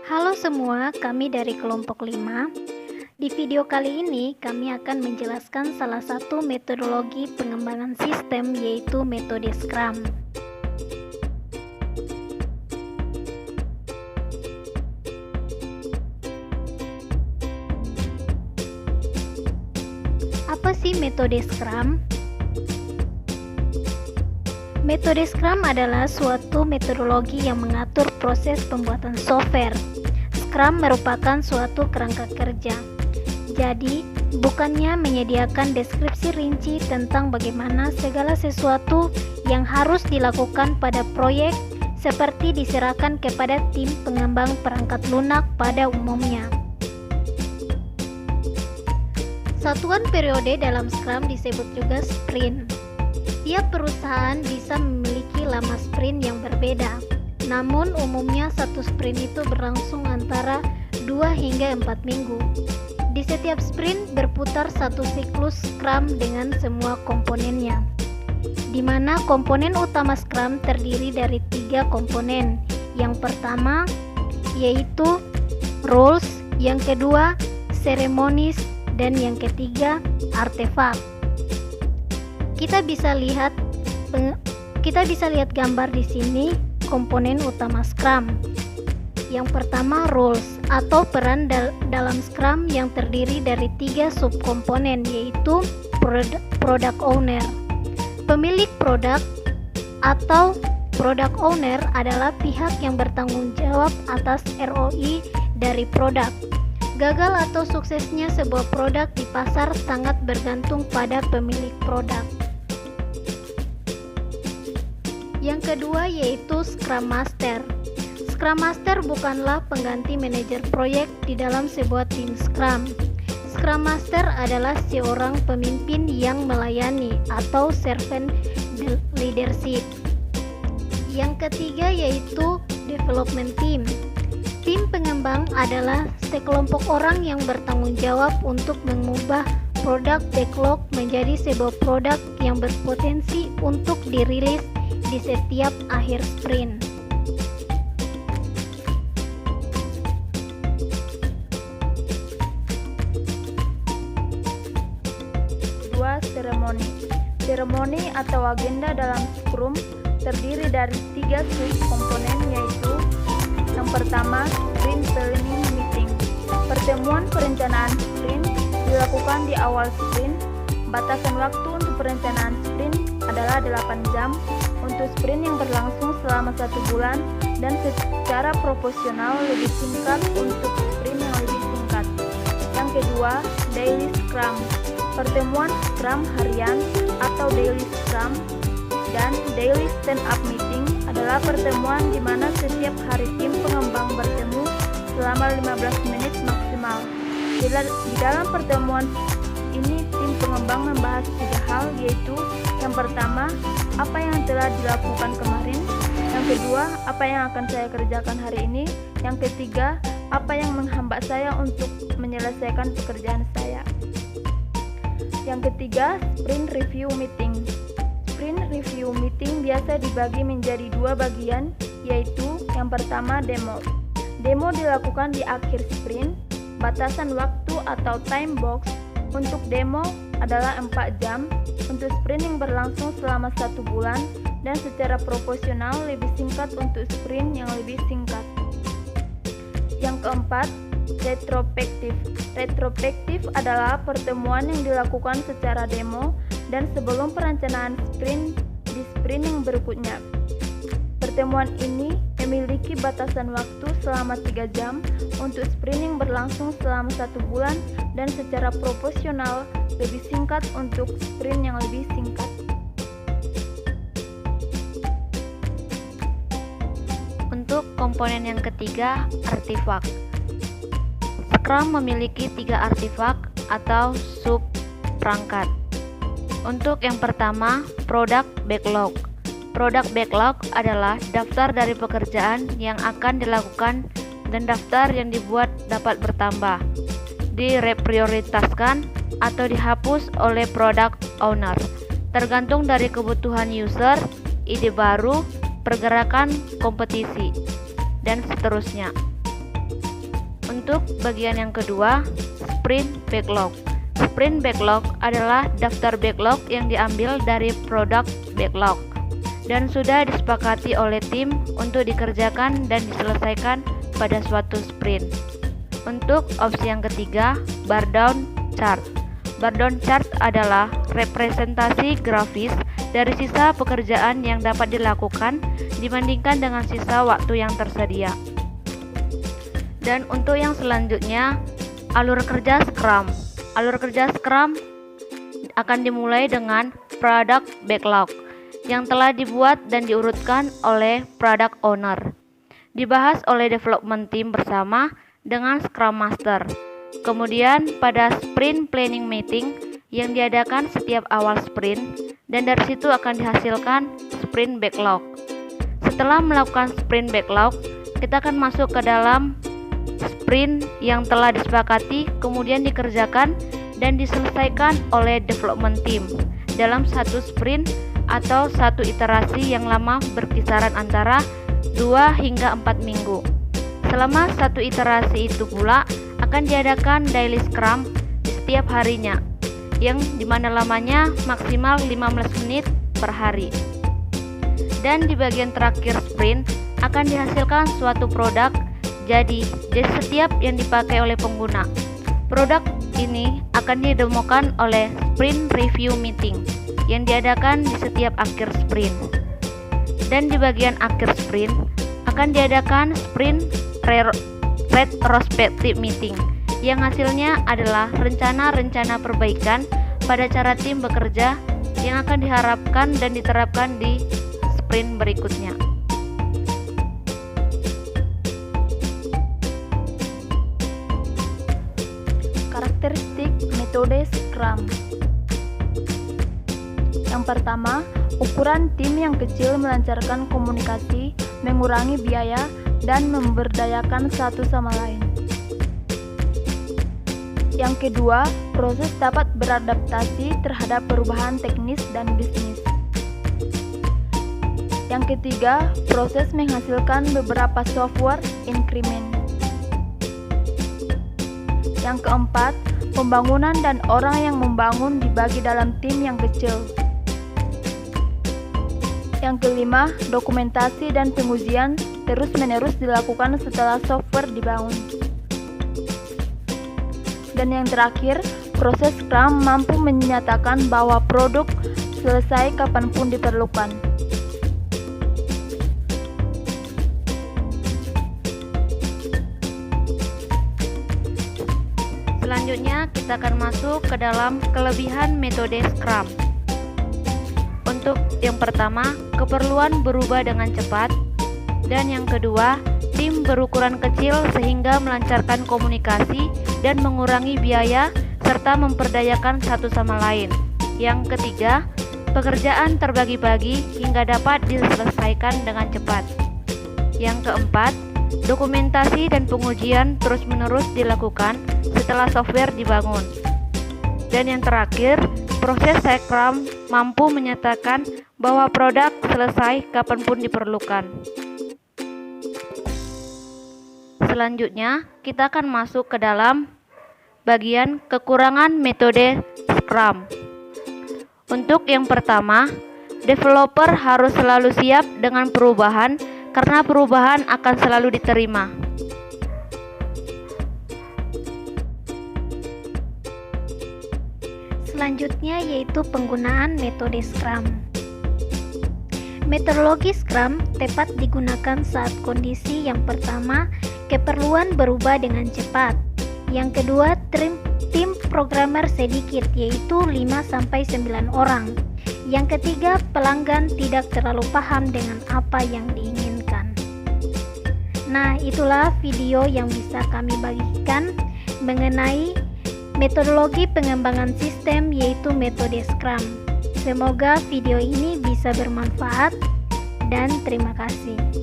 Halo semua, kami dari kelompok 5. Di video kali ini kami akan menjelaskan salah satu metodologi pengembangan sistem, yaitu metode Scrum. Apa sih metode Scrum? Metode Scrum adalah suatu metodologi yang mengatur proses pembuatan software. Scrum merupakan suatu kerangka kerja. Jadi, bukannya menyediakan deskripsi rinci tentang bagaimana segala sesuatu yang harus dilakukan pada proyek seperti diserahkan kepada tim pengembang perangkat lunak pada umumnya. Satuan periode dalam Scrum disebut juga sprint. Tiap perusahaan bisa memiliki lama sprint yang berbeda. Namun umumnya satu sprint itu berlangsung antara 2 hingga 4 minggu. Di setiap sprint berputar satu siklus Scrum dengan semua komponennya, di mana komponen utama Scrum terdiri dari 3 komponen. Yang pertama yaitu rules, yang kedua ceremonies, dan yang ketiga artefak. Kita bisa lihat gambar di sini komponen utama Scrum. Yang pertama rules atau peran dalam Scrum yang terdiri dari 3 subkomponen, yaitu product owner. Pemilik produk atau product owner adalah pihak yang bertanggung jawab atas ROI dari produk. Gagal atau suksesnya sebuah produk di pasar sangat bergantung pada pemilik produk. Yang kedua yaitu Scrum Master. Scrum Master bukanlah pengganti manajer proyek di dalam sebuah tim Scrum. Scrum Master adalah seorang pemimpin yang melayani atau servant leadership. Yang ketiga yaitu Development Team. Tim pengembang adalah sekelompok orang yang bertanggung jawab untuk mengubah produk backlog menjadi sebuah produk yang berpotensi untuk dirilis di setiap akhir sprint. Kedua, seremoni. Seremoni atau agenda dalam Scrum terdiri dari 3 subkomponen, yaitu yang pertama, sprint planning meeting. Pertemuan perencanaan sprint dilakukan di awal sprint. Batasan waktu untuk perencanaan sprint adalah 8 jam untuk sprint yang berlangsung selama 1 bulan, dan secara proporsional lebih singkat untuk sprint yang lebih singkat. Yang kedua, daily Scrum. Pertemuan Scrum harian atau daily Scrum dan daily stand-up meeting adalah pertemuan di mana setiap hari tim pengembang bertemu selama 15 menit maksimal. Di dalam pertemuan ini tim pengembang membahas 3 hal, yaitu yang pertama, apa yang telah dilakukan kemarin. Yang kedua, apa yang akan saya kerjakan hari ini. Yang ketiga, apa yang menghambat saya untuk menyelesaikan pekerjaan saya. Yang ketiga, sprint review meeting. Sprint review meeting biasa dibagi menjadi 2 bagian, yaitu yang pertama demo. Demo dilakukan di akhir sprint. Batasan waktu atau time box untuk demo adalah 4 jam untuk sprint yang berlangsung selama 1 bulan, dan secara proporsional lebih singkat untuk sprint yang lebih singkat. Yang keempat, retrospektif. Retrospektif adalah pertemuan yang dilakukan secara demo dan sebelum perencanaan sprint di sprint yang berikutnya. Pertemuan ini memiliki batasan waktu selama 3 jam untuk sprint yang berlangsung selama 1 bulan, dan secara proporsional lebih singkat untuk sprint yang lebih singkat. Untuk komponen yang ketiga, artefak. Scrum memiliki 3 artefak atau sub perangkat. Untuk yang pertama, product backlog. Product backlog adalah daftar dari pekerjaan yang akan dilakukan dan daftar yang dibuat dapat bertambah, direprioritaskan atau dihapus oleh product owner, tergantung dari kebutuhan user, ide baru, pergerakan kompetisi, dan seterusnya. Untuk bagian yang kedua, sprint backlog. Sprint backlog adalah daftar backlog yang diambil dari product backlog dan sudah disepakati oleh tim untuk dikerjakan dan diselesaikan pada suatu sprint. Untuk opsi yang ketiga, bar down chart. Bar down chart adalah representasi grafis dari sisa pekerjaan yang dapat dilakukan dibandingkan dengan sisa waktu yang tersedia. Dan untuk yang selanjutnya, alur kerja Scrum. Alur kerja Scrum akan dimulai dengan product backlog yang telah dibuat dan diurutkan oleh product owner. Dibahas oleh development team bersama dengan Scrum Master. Kemudian pada sprint planning meeting yang diadakan setiap awal sprint, dan dari situ akan dihasilkan sprint backlog. Setelah melakukan sprint backlog, kita akan masuk ke dalam sprint yang telah disepakati, kemudian dikerjakan dan diselesaikan oleh development team dalam satu sprint atau satu iterasi yang lama berkisaran antara 2 hingga 4 minggu. Selama satu iterasi itu pula akan diadakan daily scrum di setiap harinya, yang dimana lamanya maksimal 15 menit per hari. Dan di bagian terakhir sprint akan dihasilkan suatu produk jadi setiap yang dipakai oleh pengguna. Produk ini akan didemokan oleh sprint review meeting yang diadakan di setiap akhir sprint. Dan di bagian akhir sprint akan diadakan sprint retrospective meeting yang hasilnya adalah rencana-rencana perbaikan pada cara tim bekerja yang akan diharapkan dan diterapkan di sprint berikutnya. Karakteristik metode Scrum. Yang pertama, ukuran tim yang kecil melancarkan komunikasi, mengurangi biaya, dan memberdayakan satu sama lain. Yang kedua, proses dapat beradaptasi terhadap perubahan teknis dan bisnis. Yang ketiga, proses menghasilkan beberapa software increment. Yang keempat, pembangunan dan orang yang membangun dibagi dalam tim yang kecil. Yang kelima, dokumentasi dan pengujian terus-menerus dilakukan setelah software dibangun. Dan yang terakhir, proses Scrum mampu menyatakan bahwa produk selesai kapanpun diperlukan. Selanjutnya kita akan masuk ke dalam kelebihan metode Scrum. Untuk yang pertama, keperluan berubah dengan cepat, dan yang kedua, tim berukuran kecil sehingga melancarkan komunikasi dan mengurangi biaya serta memperdayakan satu sama lain. Yang ketiga, pekerjaan terbagi-bagi hingga dapat diselesaikan dengan cepat. Yang keempat, dokumentasi dan pengujian terus-menerus dilakukan setelah software dibangun. Dan yang terakhir, proses Scrum mampu menyatakan bahwa produk selesai kapanpun diperlukan. Selanjutnya, kita akan masuk ke dalam bagian kekurangan metode Scrum. Untuk yang pertama, developer harus selalu siap dengan perubahan karena perubahan akan selalu diterima. Selanjutnya yaitu penggunaan metode Scrum. Metodologi Scrum tepat digunakan saat kondisi yang pertama, keperluan berubah dengan cepat. Yang kedua, tim programmer sedikit, yaitu 5-9 orang. Yang ketiga, pelanggan tidak terlalu paham dengan apa yang diinginkan. Nah, itulah video yang bisa kami bagikan mengenai metodologi pengembangan sistem, yaitu metode Scrum. Semoga video ini bisa bermanfaat dan terima kasih.